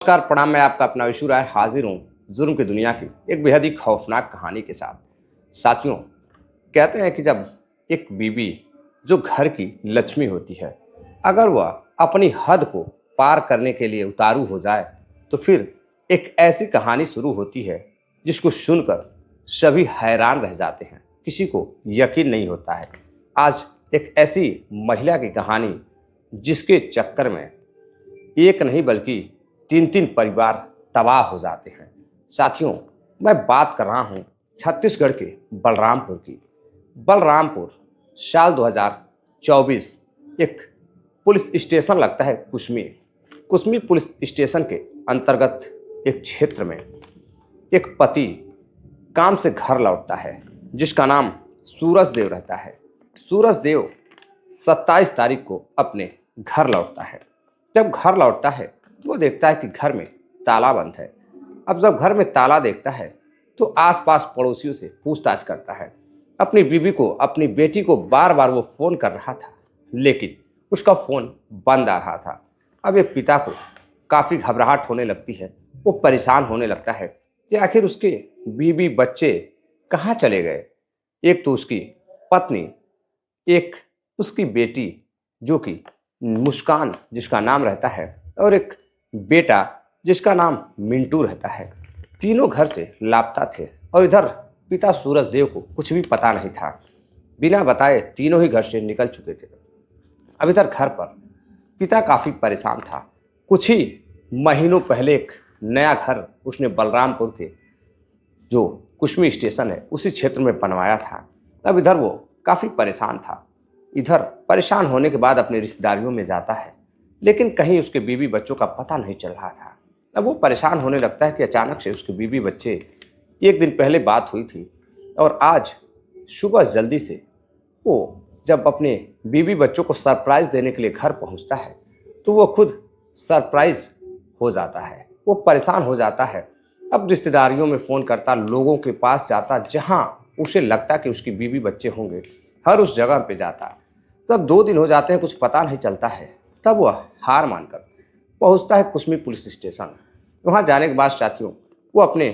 नमस्कार, प्रणाम। मैं आपका अपना विशु राय हाजिर हूँ जुर्म की दुनिया की एक बेहद ही खौफनाक कहानी के साथ। साथियों, कहते हैं कि जब एक बीवी जो घर की लक्ष्मी होती है, अगर वह अपनी हद को पार करने के लिए उतारू हो जाए तो फिर एक ऐसी कहानी शुरू होती है जिसको सुनकर सभी हैरान रह जाते हैं, किसी को यकीन नहीं होता है। आज एक ऐसी महिला की कहानी जिसके चक्कर में एक नहीं बल्कि तीन तीन परिवार तबाह हो जाते हैं। साथियों, मैं बात कर रहा हूँ छत्तीसगढ़ के बलरामपुर की। बलरामपुर साल 2024 एक पुलिस स्टेशन लगता है कुसमी। कुसमी पुलिस स्टेशन के अंतर्गत एक क्षेत्र में एक पति काम से घर लौटता है जिसका नाम सूरज देव रहता है। सूरज देव 27 तारीख को अपने घर लौटता है। जब घर लौटता है तो वो देखता है कि घर में ताला बंद है। अब जब घर में ताला देखता है तो आसपास पड़ोसियों से पूछताछ करता है। अपनी बीवी को, अपनी बेटी को बार बार वो फ़ोन कर रहा था, लेकिन उसका फ़ोन बंद आ रहा था। अब एक पिता को काफ़ी घबराहट होने लगती है। वो परेशान होने लगता है कि आखिर उसके बीवी बच्चे कहाँ चले गए। एक तो उसकी पत्नी, एक उसकी बेटी जो कि मुस्कान जिसका नाम रहता है, और एक बेटा जिसका नाम मिंटू रहता है। तीनों घर से लापता थे और इधर पिता सूरज देव को कुछ भी पता नहीं था। बिना बताए तीनों ही घर से निकल चुके थे। अब इधर घर पर पिता काफ़ी परेशान था। कुछ ही महीनों पहले एक नया घर उसने बलरामपुर के जो कुश्मी स्टेशन है उसी क्षेत्र में बनवाया था। तब इधर वो काफ़ी परेशान था। इधर परेशान होने के बाद अपने रिश्तेदारियों में जाता है, लेकिन कहीं उसके बीवी बच्चों का पता नहीं चल रहा था। अब वो परेशान होने लगता है कि अचानक से उसके बीवी बच्चे, एक दिन पहले बात हुई थी और आज सुबह जल्दी से वो जब अपने बीवी बच्चों को सरप्राइज़ देने के लिए घर पहुंचता है तो वो खुद सरप्राइज़ हो जाता है। वो परेशान हो जाता है। अब रिश्तेदारियों में फ़ोन करता, लोगों के पास जाता, जहाँ उसे लगता कि उसकी बीवी बच्चे होंगे, हर उस जगह पे जाता। जब 2 दिन हो जाते हैं, कुछ पता नहीं चलता है, तब वह हार मानकर पहुंचता है कुसमी पुलिस स्टेशन। वहां जाने के बाद साथियों, वो अपने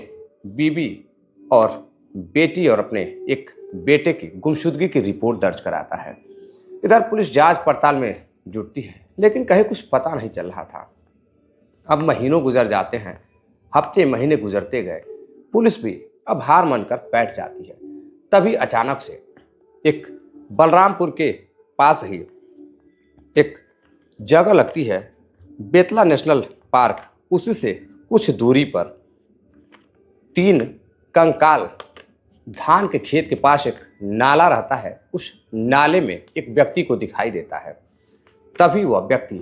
बीवी और बेटी और अपने एक बेटे की गुमशुदगी की रिपोर्ट दर्ज कराता है। इधर पुलिस जांच पड़ताल में जुटती है, लेकिन कहीं कुछ पता नहीं चल रहा था। अब महीनों गुजर जाते हैं, हफ्ते महीने गुजरते गए। पुलिस भी अब हार मानकर बैठ जाती है। तभी अचानक से एक बलरामपुर के पास ही एक जगह लगती है, बेतला नेशनल पार्क। उसी से कुछ दूरी पर 3 कंकाल, धान के खेत के पास एक नाला रहता है। उस नाले में एक व्यक्ति को दिखाई देता है। तभी वह व्यक्ति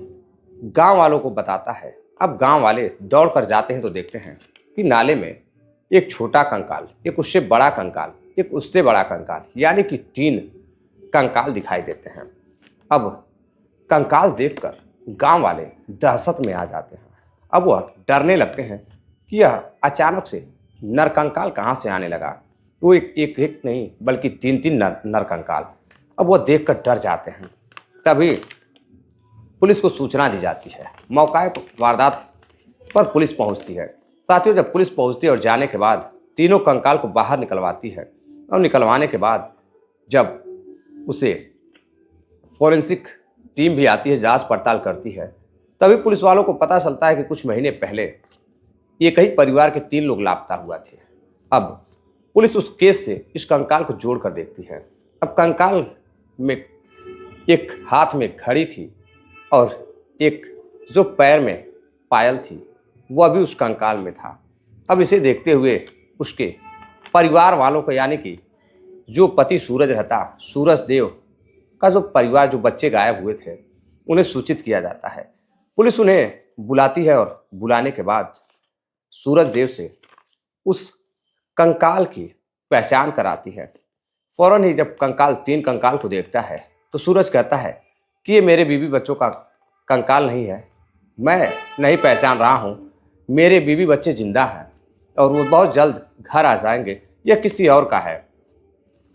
गांव वालों को बताता है। अब गांव वाले दौड़कर जाते हैं तो देखते हैं कि नाले में एक छोटा कंकाल, एक उससे बड़ा कंकाल, एक उससे बड़ा कंकाल, यानी कि 3 कंकाल दिखाई देते हैं। अब कंकाल देखकर गांव वाले दहशत में आ जाते हैं। अब वह डरने लगते हैं कि यह अचानक से नरकंकाल कहाँ से आने लगा। वो एक नहीं बल्कि 3 नरकंकाल। अब वह देखकर डर जाते हैं। तभी पुलिस को सूचना दी जाती है। मौका वारदात पर पुलिस पहुंचती है। साथियों, जब पुलिस पहुंचती है और जाने के बाद तीनों कंकाल को बाहर निकलवाती है, और निकलवाने के बाद जब उसे फोरेंसिक टीम भी आती है, जांच पड़ताल करती है, तभी पुलिस वालों को पता चलता है कि कुछ महीने पहले एक ही परिवार के 3 लोग लापता हुआ थे। अब पुलिस उस केस से इस कंकाल को जोड़ कर देखती है। अब कंकाल में एक हाथ में घड़ी थी और एक जो पैर में पायल थी वह भी उस कंकाल में था। अब इसे देखते हुए उसके परिवार वालों को, यानी कि जो पति सूरज रहता, सूरज देव का जो परिवार, जो बच्चे गायब हुए थे, उन्हें सूचित किया जाता है। पुलिस उन्हें बुलाती है और बुलाने के बाद सूरज देव से उस कंकाल की पहचान कराती है। फौरन ही जब कंकाल 3 कंकाल को देखता है तो सूरज कहता है कि ये मेरे बीवी बच्चों का कंकाल नहीं है, मैं नहीं पहचान रहा हूँ, मेरे बीवी बच्चे जिंदा हैं और वो बहुत जल्द घर आ जाएंगे, यह किसी और का है।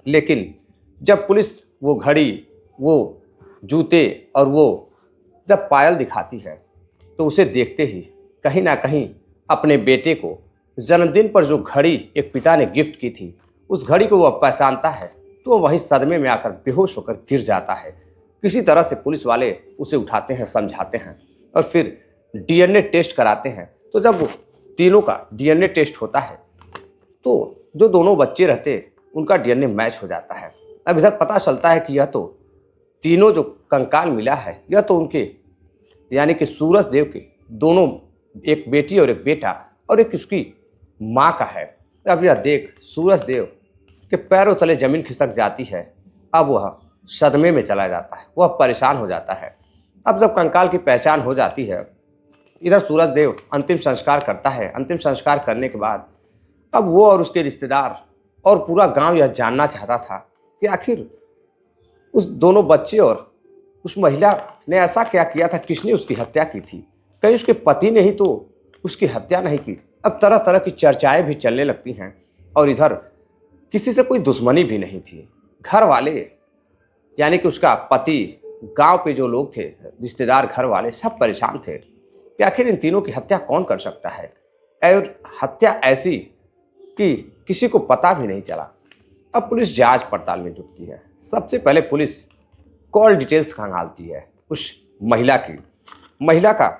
लेकिन जब पुलिस वो घड़ी, वो जूते और वो जब पायल दिखाती है तो उसे देखते ही कहीं ना कहीं अपने बेटे को जन्मदिन पर जो घड़ी एक पिता ने गिफ्ट की थी, उस घड़ी को वह पहचानता है तो वह वहीं सदमे में आकर बेहोश होकर गिर जाता है। किसी तरह से पुलिस वाले उसे उठाते हैं, समझाते हैं और फिर डीएनए टेस्ट कराते हैं। तो जब वो तीनों का डीएनए टेस्ट होता है तो जो दोनों बच्चे रहते उनका डीएनए मैच हो जाता है। अब इधर पता चलता है कि यह तो तीनों जो कंकाल मिला है यह तो उनके यानी कि सूरज देव के दोनों, एक बेटी और एक बेटा और एक उसकी माँ का है। अब यह देख सूरज देव के पैरों तले जमीन खिसक जाती है। अब वह सदमे में चला जाता है, वह परेशान हो जाता है। अब जब कंकाल की पहचान हो जाती है, इधर सूरज देव अंतिम संस्कार करता है। अंतिम संस्कार करने के बाद अब वो और उसके रिश्तेदार और पूरा गांव यह जानना चाहता था कि आखिर उस दोनों बच्चे और उस महिला ने ऐसा क्या किया था, किसने उसकी हत्या की थी, कहीं उसके पति ने ही तो उसकी हत्या नहीं की। अब तरह तरह की चर्चाएं भी चलने लगती हैं और इधर किसी से कोई दुश्मनी भी नहीं थी। घर वाले यानी कि उसका पति, गांव पे जो लोग थे, रिश्तेदार, घर वाले सब परेशान थे कि आखिर इन तीनों की हत्या कौन कर सकता है, और हत्या ऐसी कि किसी को पता भी नहीं चला। अब पुलिस जांच पड़ताल में जुटती है। सबसे पहले पुलिस कॉल डिटेल्स खंगालती है उस महिला की। महिला का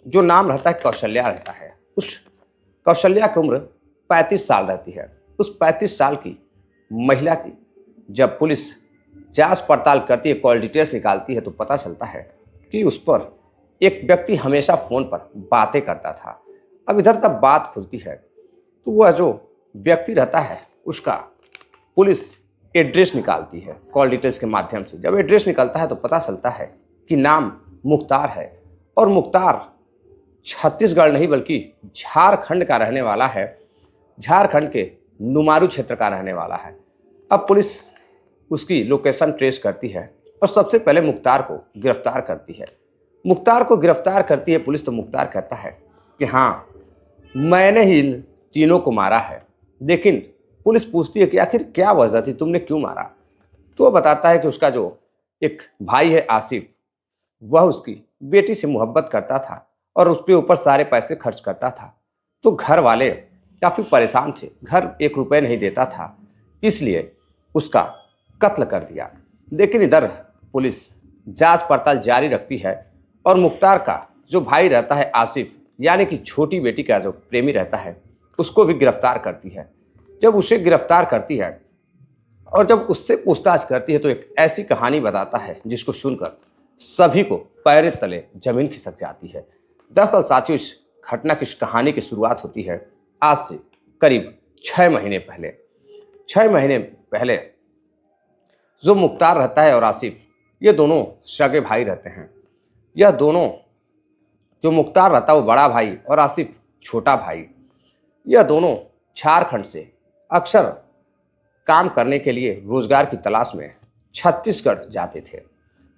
जो नाम रहता है कौशल्या रहता है। उस कौशल्या की उम्र 35 साल रहती है। उस 35 साल की महिला की जब पुलिस जांच पड़ताल करती है, कॉल डिटेल्स निकालती है, तो पता चलता है कि उस पर एक व्यक्ति हमेशा फ़ोन पर बातें करता था। अब इधर जब बात खुलती है तो वह जो व्यक्ति रहता है उसका पुलिस एड्रेस निकालती है कॉल डिटेल्स के माध्यम से। जब एड्रेस निकलता है तो पता चलता है कि नाम मुख्तार है और मुख्तार छत्तीसगढ़ नहीं बल्कि झारखंड का रहने वाला है। झारखंड के नुमारू क्षेत्र का रहने वाला है। अब पुलिस उसकी लोकेशन ट्रेस करती है और सबसे पहले मुख्तार को गिरफ्तार करती है। मुख्तार को गिरफ्तार करती है पुलिस तो मुख्तार कहता है कि हाँ, मैंने ही इन तीनों को मारा है। लेकिन पुलिस पूछती है कि आखिर क्या वजह थी, तुमने क्यों मारा? तो वह बताता है कि उसका जो एक भाई है आसिफ, वह उसकी बेटी से मोहब्बत करता था और उस पर ऊपर सारे पैसे खर्च करता था। तो घर वाले काफ़ी परेशान थे, घर 1 रुपये नहीं देता था, इसलिए उसका कत्ल कर दिया। लेकिन इधर पुलिस जांच पड़ताल जारी रखती है और मुख्तार का जो भाई रहता है आसिफ, यानी कि छोटी बेटी का जो प्रेमी रहता है, उसको भी गिरफ्तार करती है। जब उसे गिरफ्तार करती है और जब उससे पूछताछ करती है तो एक ऐसी कहानी बताता है जिसको सुनकर सभी को पैर तले जमीन खिसक जाती है। दरअसल साथियों, इस घटना की, इस कहानी की शुरुआत होती है आज से करीब 6 महीने पहले। 6 महीने पहले जो मुख्तार रहता है और आसिफ, ये दोनों सगे भाई रहते हैं। यह दोनों, जो मुख्तार रहता है वो बड़ा भाई और आसिफ छोटा भाई, यह दोनों झारखंड से अक्सर काम करने के लिए रोजगार की तलाश में छत्तीसगढ़ जाते थे।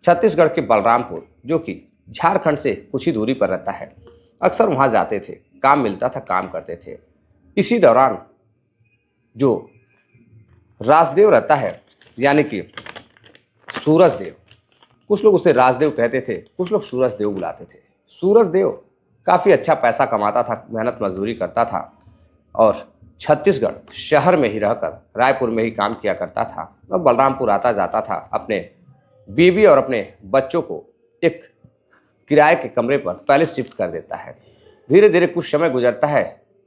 छत्तीसगढ़ के बलरामपुर, जो कि झारखंड से कुछ ही दूरी पर रहता है, अक्सर वहाँ जाते थे, काम मिलता था, काम करते थे। इसी दौरान जो राजदेव रहता है, यानी कि सूरज देव, कुछ लोग उसे राजदेव कहते थे, कुछ लोग सूरज देव बुलाते थे। सूरज देव काफ़ी अच्छा पैसा कमाता था, मेहनत मजदूरी करता था और छत्तीसगढ़ शहर में ही रहकर रायपुर में ही काम किया करता था और बलरामपुर आता जाता था। अपने बीवी और अपने बच्चों को एक किराए के कमरे पर पहले शिफ्ट कर देता है। धीरे धीरे कुछ समय गुजरता है,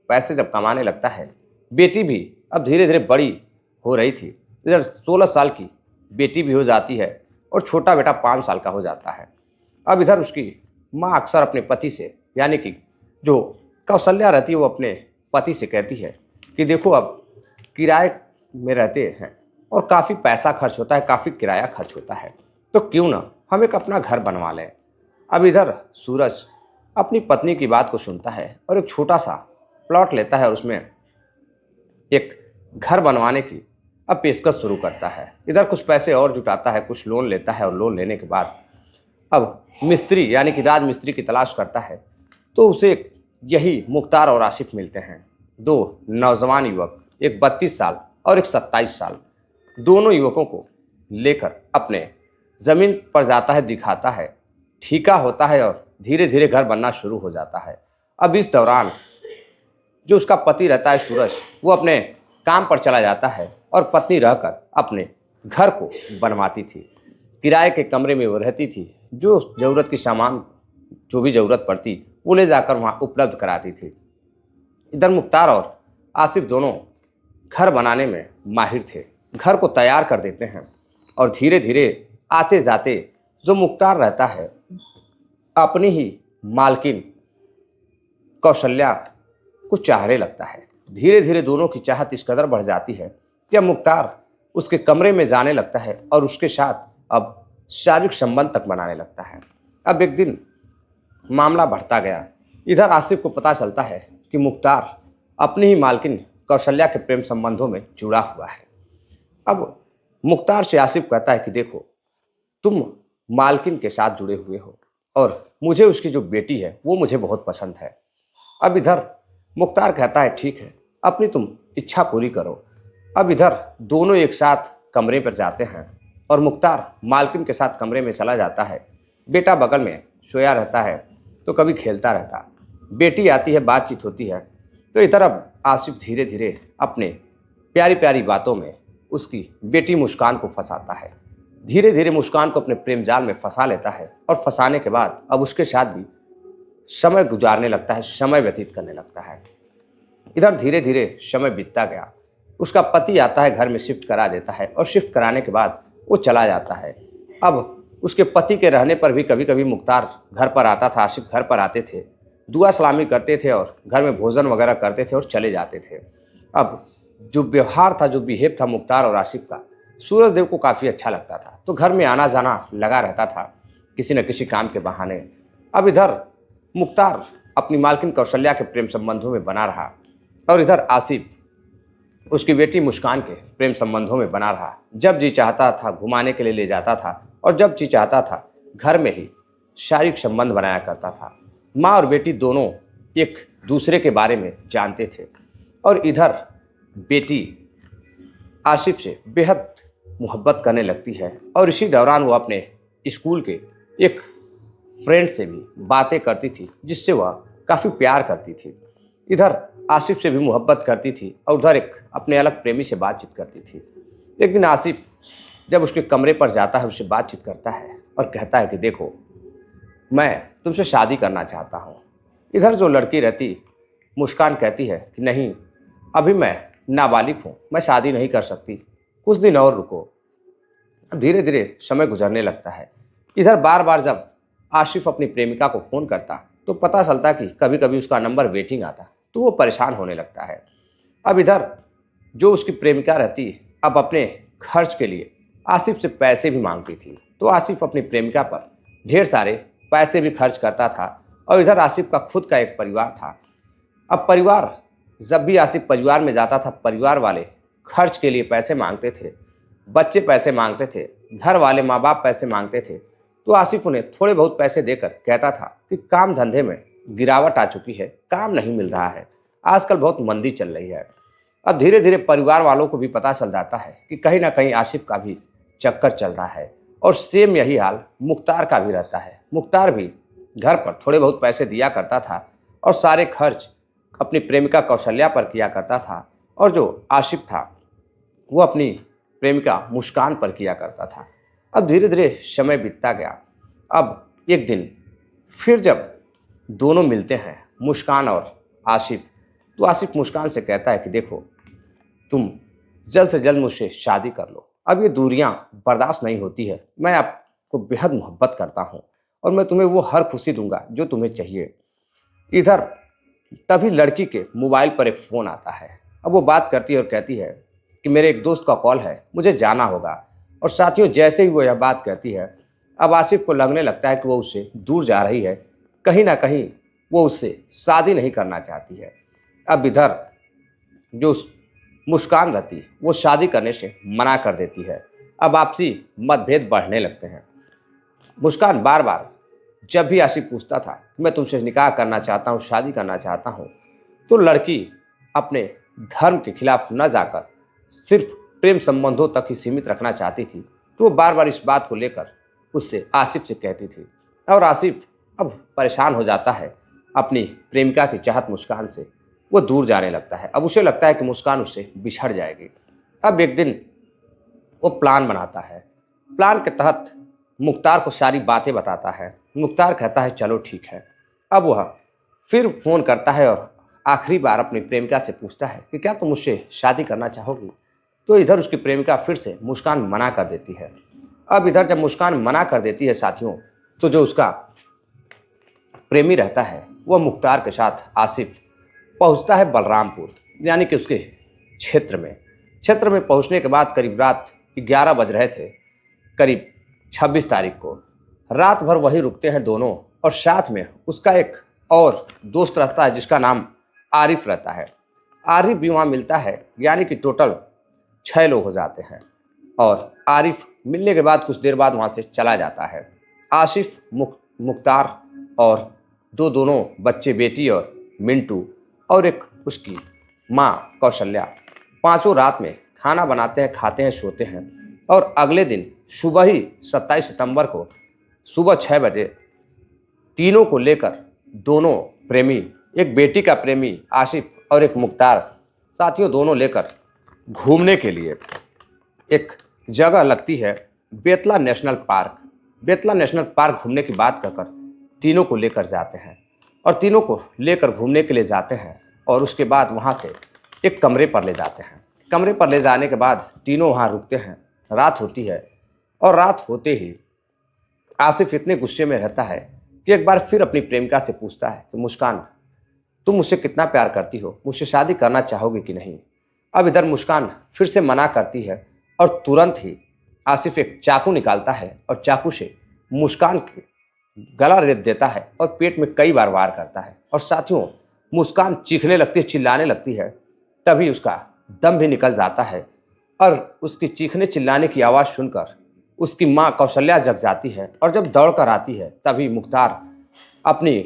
पैसे जब कमाने लगता है, बेटी भी अब धीरे धीरे बड़ी हो रही थी। इधर 16 साल की बेटी भी हो जाती है और छोटा बेटा 5 साल का हो जाता है। अब इधर उसकी माँ अक्सर अपने पति से, यानी कि जो कौशल्या रहती है, वो अपने पति से कहती है कि देखो, अब किराए में रहते हैं और काफ़ी पैसा खर्च होता है, काफ़ी किराया खर्च होता है, तो क्यों ना हम एक अपना घर बनवा लें। अब इधर सूरज अपनी पत्नी की बात को सुनता है और एक छोटा सा प्लॉट लेता है और उसमें एक घर बनवाने की अब पेशकश शुरू करता है। इधर कुछ पैसे और जुटाता है, कुछ लोन लेता है और लोन लेने के बाद अब मिस्त्री, यानी कि राज मिस्त्री की तलाश करता है। तो उसे यही मुख्तार और आसिफ मिलते हैं, 2 नौजवान युवक, एक 32 साल और एक 27 साल। दोनों युवकों को लेकर अपने ज़मीन पर जाता है, दिखाता है, ठीका होता है और धीरे धीरे घर बनना शुरू हो जाता है। अब इस दौरान जो उसका पति रहता है सूरज, वो अपने काम पर चला जाता है और पत्नी रहकर अपने घर को बनवाती थी। किराए के कमरे में वो रहती थी। जो ज़रूरत की सामान जो भी ज़रूरत पड़ती वो ले जाकर वहाँ उपलब्ध कराती थी। इधर मुख्तार और आसिफ दोनों घर बनाने में माहिर थे। घर को तैयार कर देते हैं और धीरे धीरे आते जाते जो मुख्तार रहता है अपनी ही मालकिन कौशल्या को चाहने लगता है। धीरे धीरे दोनों की चाहत इस कदर बढ़ जाती है कि अब मुख्तार उसके कमरे में जाने लगता है और उसके साथ अब शारीरिक संबंध तक बनाने लगता है। अब एक दिन मामला बढ़ता गया। इधर आसिफ को पता चलता है कि मुख्तार अपनी ही मालकिन कौशल्या के प्रेम संबंधों में जुड़ा हुआ है। अब मुख्तार से आसिफ कहता है कि देखो, तुम मालकिन के साथ जुड़े हुए हो और मुझे उसकी जो बेटी है वो मुझे बहुत पसंद है। अब इधर मुख्तार कहता है ठीक है, अपनी तुम इच्छा पूरी करो। अब इधर दोनों एक साथ कमरे पर जाते हैं और मुख्तार मालकिन के साथ कमरे में चला जाता है। बेटा बगल में सोया रहता है तो कभी खेलता रहता। बेटी आती है, बातचीत होती है। तो इधर अब आसिफ धीरे धीरे अपने प्यारी प्यारी बातों में उसकी बेटी मुस्कान को फंसाता है। धीरे धीरे मुस्कान को अपने प्रेम जाल में फंसा लेता है और फंसाने के बाद अब उसके साथ भी समय गुजारने लगता है, समय व्यतीत करने लगता है। इधर धीरे धीरे समय बीतता गया। उसका पति आता है, घर में शिफ्ट करा देता है और शिफ्ट कराने के बाद वो चला जाता है। अब उसके पति के रहने पर भी कभी कभी मुख्तार घर पर आता था, आसिफ घर पर आते थे, दुआ सलामी करते थे और घर में भोजन वगैरह करते थे और चले जाते थे। अब जो व्यवहार था, जो बिहेव था मुख्तार और आसिफ का, सूरज देव को काफ़ी अच्छा लगता था। तो घर में आना जाना लगा रहता था किसी न किसी काम के बहाने। अब इधर मुख्तार अपनी मालकिन कौशल्या के प्रेम संबंधों में बना रहा और इधर आसिफ उसकी बेटी मुस्कान के प्रेम संबंधों में बना रहा। जब जी चाहता था घुमाने के लिए ले जाता था और जब जी चाहता था घर में ही शारीरिक संबंध बनाया करता था। माँ और बेटी दोनों एक दूसरे के बारे में जानते थे और इधर बेटी आसिफ से बेहद मोहब्बत करने लगती है और इसी दौरान वो अपने स्कूल के एक फ्रेंड से भी बातें करती थी जिससे वह काफ़ी प्यार करती थी। इधर आसिफ से भी मोहब्बत करती थी और उधर एक अपने अलग प्रेमी से बातचीत करती थी। एक दिन आसिफ जब उसके कमरे पर जाता है, उससे बातचीत करता है और कहता है कि देखो, मैं तुमसे शादी करना चाहता हूँ। इधर जो लड़की रहती मुस्कान कहती है कि नहीं, अभी मैं नाबालिग हूँ, मैं शादी नहीं कर सकती, कुछ दिन और रुको। धीरे धीरे समय गुजरने लगता है। इधर बार बार जब आसिफ अपनी प्रेमिका को फ़ोन करता तो पता चलता कि कभी कभी उसका नंबर वेटिंग आता, तो वो परेशान होने लगता है। अब इधर जो उसकी प्रेमिका रहती अब अपने खर्च के लिए आसिफ से पैसे भी मांगती थी। तो आसिफ अपनी प्रेमिका पर ढेर सारे पैसे भी खर्च करता था और इधर आसिफ का खुद का एक परिवार था। अब परिवार, जब भी आसिफ परिवार में जाता था, परिवार वाले खर्च के लिए पैसे मांगते थे, बच्चे पैसे मांगते थे, घर वाले माँ बाप पैसे मांगते थे। तो आसिफ उन्हें थोड़े बहुत पैसे देकर कहता था कि काम धंधे में गिरावट आ चुकी है, काम नहीं मिल रहा है, आजकल बहुत मंदी चल रही है। अब धीरे धीरे परिवार वालों को भी पता चल जाता है कि कहीं ना कहीं आसिफ का भी चक्कर चल रहा है और सेम यही हाल मुख्तार का भी रहता है। मुख्तार भी घर पर थोड़े बहुत पैसे दिया करता था और सारे खर्च अपनी प्रेमिका कौशल्या पर किया करता था और जो आसिफ था वो अपनी प्रेमिका मुस्कान पर किया करता था। अब धीरे धीरे समय बीतता गया। अब एक दिन फिर जब दोनों मिलते हैं, मुस्कान और आसिफ, तो आसिफ मुस्कान से कहता है कि देखो, तुम जल्द से जल्द मुझसे शादी कर लो, अब ये दूरियां बर्दाश्त नहीं होती है, मैं आपको बेहद मोहब्बत करता हूँ और मैं तुम्हें वो हर खुशी दूंगा जो तुम्हें चाहिए। इधर तभी लड़की के मोबाइल पर एक फ़ोन आता है। अब वो बात करती है और कहती है कि मेरे एक दोस्त का कॉल है, मुझे जाना होगा। और साथियों, जैसे ही वो यह बात कहती है, अब आसिफ को लगने लगता है कि वो उससे दूर जा रही है, कहीं ना कहीं वो उससे शादी नहीं करना चाहती है। अब इधर जो मुस्कान रहती वो शादी करने से मना कर देती है। अब आपसी मतभेद बढ़ने लगते हैं। मुस्कान बार बार जब भी आसिफ पूछता था कि मैं तुमसे निकाह करना चाहता हूँ, शादी करना चाहता हूँ, तो लड़की अपने धर्म के खिलाफ न जाकर सिर्फ प्रेम संबंधों तक ही सीमित रखना चाहती थी। तो वो बार बार इस बात को लेकर उससे आसिफ से कहती थी और आसिफ अब परेशान हो जाता है अपनी प्रेमिका की चाहत मुस्कान से वो दूर जाने लगता है। अब उसे लगता है कि मुस्कान उससे बिछड़ जाएगी। अब एक दिन वो प्लान बनाता है। प्लान के तहत मुख्तार को सारी बातें बताता है। मुख्तार कहता है चलो ठीक है। अब वह फिर फ़ोन करता है और आखिरी बार अपनी प्रेमिका से पूछता है कि क्या तुम मुझसे शादी करना चाहोगी। तो इधर उसकी प्रेमिका फिर से मुस्कान मना कर देती है। अब इधर जब मुस्कान मना कर देती है साथियों, तो जो उसका प्रेमी रहता है वह मुख्तार के साथ आसिफ पहुंचता है बलरामपुर, यानी कि उसके क्षेत्र में पहुंचने के बाद करीब रात 11 बज रहे थे। करीब 26 तारीख को रात भर वहीं रुकते हैं दोनों, और साथ में उसका एक और दोस्त रहता है जिसका नाम आरिफ रहता है। आरिफ भी वहाँ मिलता है, यानी कि टोटल 6 लोग हो जाते हैं। और आरिफ मिलने के बाद कुछ देर बाद वहाँ से चला जाता है। आसिफ, मुख्तार और दोनों बच्चे, बेटी और मिंटू और एक उसकी माँ कौशल्या, पांचों रात में खाना बनाते हैं, खाते हैं, सोते हैं। और अगले दिन सुबह ही 27 सितंबर को सुबह 6 बजे तीनों को लेकर दोनों प्रेमी, एक बेटी का प्रेमी आसिफ और एक मुख्तार, साथियों दोनों लेकर घूमने के लिए एक जगह लगती है Betla national park. Betla national park घूमने की बात कहकर तीनों को लेकर जाते हैं और तीनों को लेकर घूमने के लिए जाते हैं। और उसके बाद वहाँ से एक कमरे पर ले जाते हैं। कमरे पर ले जाने के बाद तीनों वहाँ रुकते हैं। रात होती है और रात होते ही आसिफ इतने गुस्से में रहता है कि एक बार फिर अपनी प्रेमिका से पूछता है कि मुस्कान, तुम मुझसे कितना प्यार करती हो, मुझसे शादी करना चाहोगी कि नहीं। अब इधर मुस्कान फिर से मना करती है और तुरंत ही आसिफ एक चाकू निकालता है और चाकू से मुस्कान के गला रेत देता है और पेट में कई बार वार करता है। और साथियों मुस्कान चीखने लगती है, चिल्लाने लगती है। तभी उसका दम भी निकल जाता है और उसकी चीखने चिल्लाने की आवाज़ सुनकर उसकी माँ कौशल्या जग जाती है। और जब दौड़ कर आती है तभी मुख्तार अपनी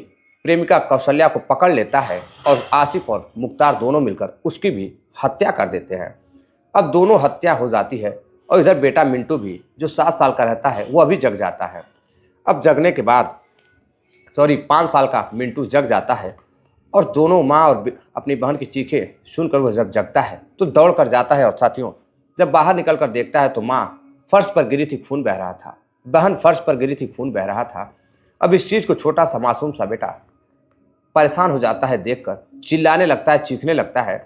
प्रेमिका कौशल्या को पकड़ लेता है और आसिफ और मुख्तार दोनों मिलकर उसकी भी हत्या कर देते हैं। अब दोनों हत्या हो जाती है और इधर बेटा मिंटू भी, जो 7 साल का रहता है, वो अभी जग जाता है। अब जगने के बाद 5 साल का मिंटू जग जाता है और दोनों माँ और अपनी बहन की चीखें सुनकर वह जब जगता है तो दौड़ कर जाता है। और साथियों जब बाहर निकल कर देखता है तो माँ फर्श पर गिरी थी, खून बह रहा था। बहन फर्श पर गिरी थी, खून बह रहा था। अब इस चीज़ को छोटा सा मासूम सा बेटा परेशान हो जाता है, देखकर चिल्लाने लगता है, चीखने लगता है।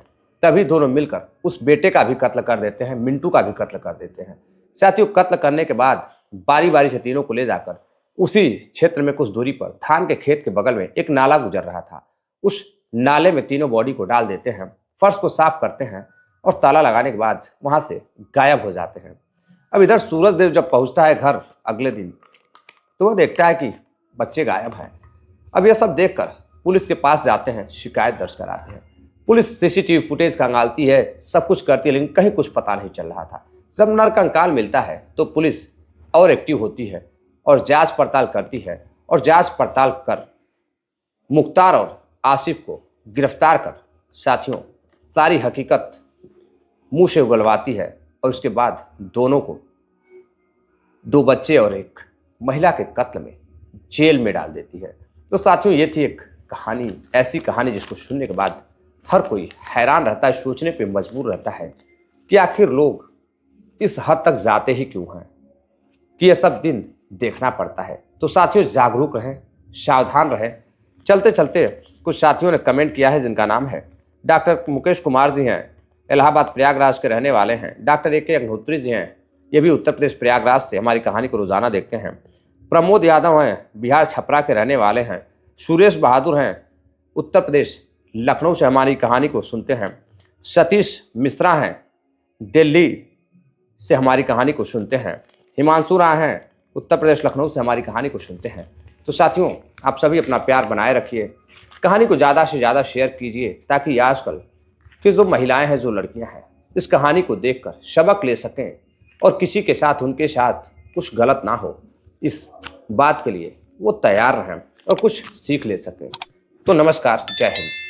तभी दोनों मिलकर उस बेटे का भी कत्ल कर देते हैं, मिंटू का भी कत्ल कर देते हैं। साथियों कत्ल करने के बाद बारी बारी से तीनों को ले जाकर उसी क्षेत्र में कुछ दूरी पर धान के खेत के बगल में एक नाला गुजर रहा था, उस नाले में तीनों बॉडी को डाल देते हैं, फर्श को साफ करते हैं और ताला लगाने के बाद वहां से गायब हो जाते हैं। अब इधर सूरज देव जब पहुंचता है घर अगले दिन तो वह देखता है कि बच्चे गायब हैं। अब यह सब देखकर पुलिस के पास जाते हैं, शिकायत दर्ज कराते हैं। पुलिस सीसीटीवी फुटेज खंगालती है, सब कुछ करती है, लेकिन कहीं कुछ पता नहीं चल रहा था। जब नरकंकाल मिलता है तो पुलिस और एक्टिव होती है और जांच पड़ताल करती है और जांच पड़ताल कर मुख्तार और आसिफ को गिरफ्तार कर साथियों सारी हकीकत मुंह से उगलवाती है। और उसके बाद दोनों को 2 बच्चे और एक महिला के कत्ल में जेल में डाल देती है। तो साथियों ये थी एक कहानी, ऐसी कहानी जिसको सुनने के बाद हर कोई हैरान रहता है, सोचने पे मजबूर रहता है कि आखिर लोग इस हद तक जाते ही क्यों हैं कि यह सब दिन देखना पड़ता है। तो साथियों जागरूक रहें, सावधान रहें। चलते चलते कुछ साथियों ने कमेंट किया है जिनका नाम है डॉक्टर मुकेश कुमार जी हैं, इलाहाबाद प्रयागराज के रहने वाले हैं। डॉक्टर AK अग्निहोत्री जी हैं, ये भी उत्तर प्रदेश प्रयागराज से हमारी कहानी को रोजाना देखते हैं। प्रमोद यादव हैं, बिहार छपरा के रहने वाले हैं। सुरेश बहादुर हैं, उत्तर प्रदेश लखनऊ से हमारी कहानी को सुनते हैं। सतीश मिश्रा हैं, दिल्ली से हमारी कहानी को सुनते हैं। हिमांशु राय हैं, उत्तर प्रदेश लखनऊ से हमारी कहानी को सुनते हैं। तो साथियों आप सभी अपना प्यार बनाए रखिए, कहानी को ज़्यादा से ज़्यादा शेयर कीजिए ताकि आजकल की जो महिलाएं हैं, जो लड़कियां हैं, इस कहानी को देखकर सबक ले सकें और किसी के साथ, उनके साथ कुछ गलत ना हो, इस बात के लिए वो तैयार रहें और कुछ सीख ले सकें। तो नमस्कार, जय हिंद।